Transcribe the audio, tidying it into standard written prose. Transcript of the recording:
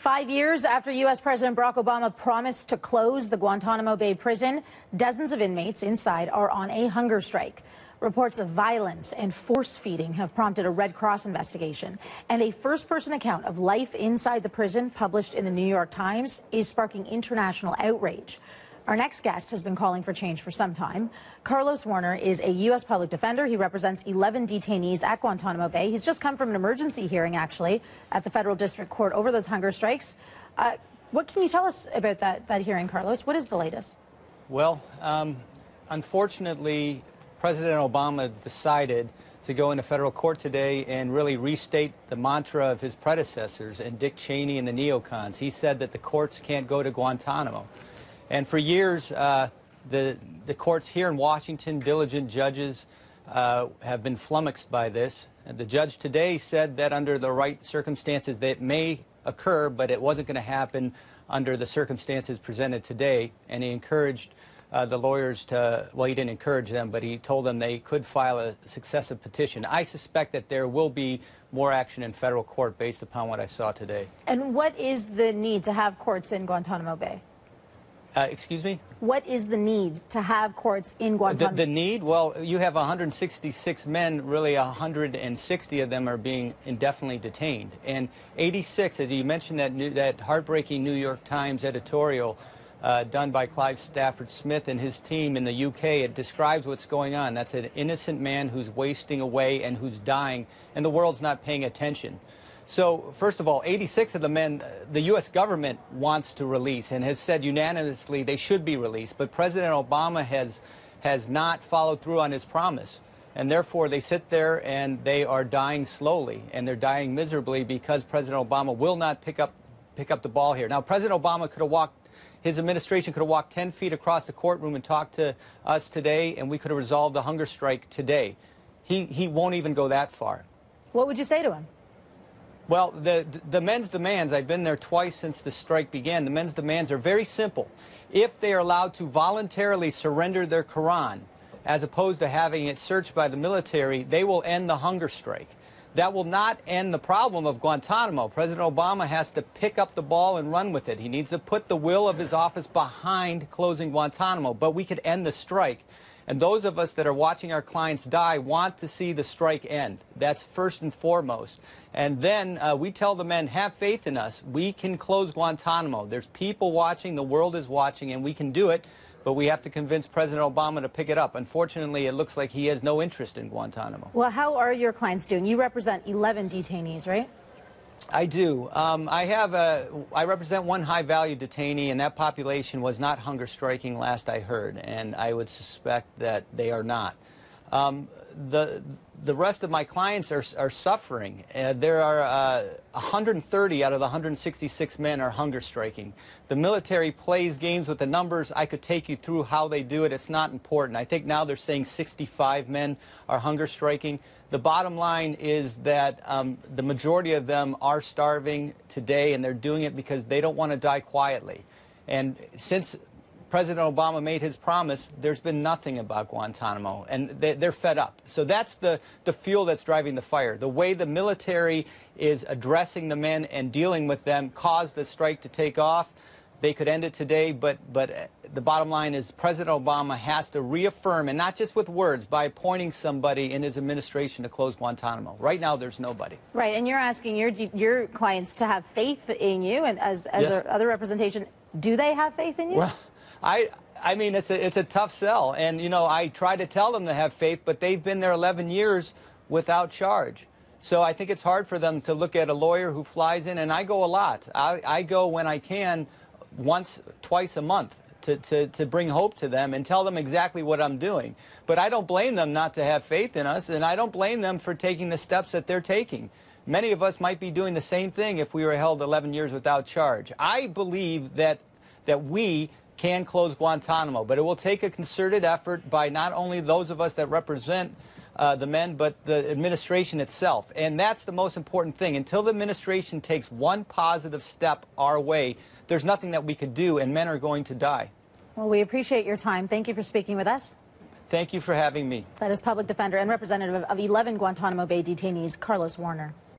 5 years after U.S. President Barack Obama promised to close the Guantanamo Bay prison, dozens of inmates inside are on a hunger strike. Reports of violence and force-feeding have prompted a Red Cross investigation, and a first-person account of life inside the prison published in the New York Times is sparking international outrage. Our next guest has been calling for change for some time. Carlos Warner is a U.S. public defender. He represents 11 detainees at Guantanamo Bay. He's just come from an emergency hearing, actually, at the Federal District Court over those hunger strikes. What can you tell us about that hearing, Carlos? What is the latest? Well, unfortunately, President Obama decided to go into federal court today and really restate the mantra of his predecessors and Dick Cheney and the neocons. He said that the courts can't go to Guantanamo. And for years, the courts here in Washington, diligent judges have been flummoxed by this. And the judge today said that under the right circumstances that may occur, but it wasn't going to happen under the circumstances presented today. And he encouraged the lawyers to, well, he didn't encourage them, but he told them they could file a successive petition. I suspect that there will be more action in federal court based upon what I saw today. And what is the need to have courts in Guantanamo Bay? Excuse me? What is the need to have courts in Guantanamo? The need? Well, you have 166 men, really 160 of them are being indefinitely detained. And 86, as you mentioned, that heartbreaking New York Times editorial done by Clive Stafford Smith and his team in the UK, it describes what's going on. That's an innocent man who's wasting away and who's dying, and the world's not paying attention. So, first of all, 86 of the men the U.S. government wants to release and has said unanimously they should be released. But President Obama has not followed through on his promise. And therefore, they sit there and they are dying slowly. And they're dying miserably because President Obama will not pick up the ball here. Now, President Obama could have walked, his administration could have walked 10 feet across the courtroom and talked to us today, and we could have resolved the hunger strike today. He won't even go that far. What would you say to him? Well, the men's demands, I've been there twice since the strike began, the men's demands are very simple. If they are allowed to voluntarily surrender their Quran, as opposed to having it searched by the military, they will end the hunger strike. That will not end the problem of Guantanamo. President Obama has to pick up the ball and run with it. He needs to put the will of his office behind closing Guantanamo, but we could end the strike. And those of us that are watching our clients die want to see the strike end. That's first and foremost. And then we tell the men, have faith in us. We can close Guantanamo. There's people watching, the world is watching, and we can do it. But we have to convince President Obama to pick it up. Unfortunately, it looks like he has no interest in Guantanamo. Well, how are your clients doing? You represent 11 detainees, right? I do. I represent one high-value detainee, and that population was not hunger striking last I heard, and I would suspect that they are not. The rest of my clients are suffering. There are 130 out of the 166 men are hunger striking. The military plays games with the numbers. I could take you through how they do it. It's not important. I think now they're saying 65 men are hunger striking. The bottom line is that the majority of them are starving today, and they're doing it because they don't want to die quietly. And since President Obama made his promise, there's been nothing about Guantanamo, and they're fed up. So that's the fuel that's driving the fire. The way the military is addressing the men and dealing with them caused the strike to take off. They could end it today, but the bottom line is President Obama has to reaffirm, and not just with words, by appointing somebody in his administration to close Guantanamo. Right now, there's nobody. Right, and you're asking your clients to have faith in you, and as yes. Other representation, do they have faith in you? Well, I mean, it's a tough sell, and you know, I try to tell them to have faith, but they've been there 11 years without charge. So I think it's hard for them to look at a lawyer who flies in, and I go a lot. I go when I can, once, twice a month, to bring hope to them and tell them exactly what I'm doing. But I don't blame them not to have faith in us, and I don't blame them for taking the steps that they're taking. Many of us might be doing the same thing if we were held 11 years without charge. I believe that we can close Guantanamo, but it will take a concerted effort by not only those of us that represent the men, but the administration itself. And that's the most important thing. Until the administration takes one positive step our way, there's nothing that we could do, and men are going to die. Well, we appreciate your time. Thank you for speaking with us. Thank you for having me. That is public defender and representative of 11 Guantanamo Bay detainees, Carlos Warner.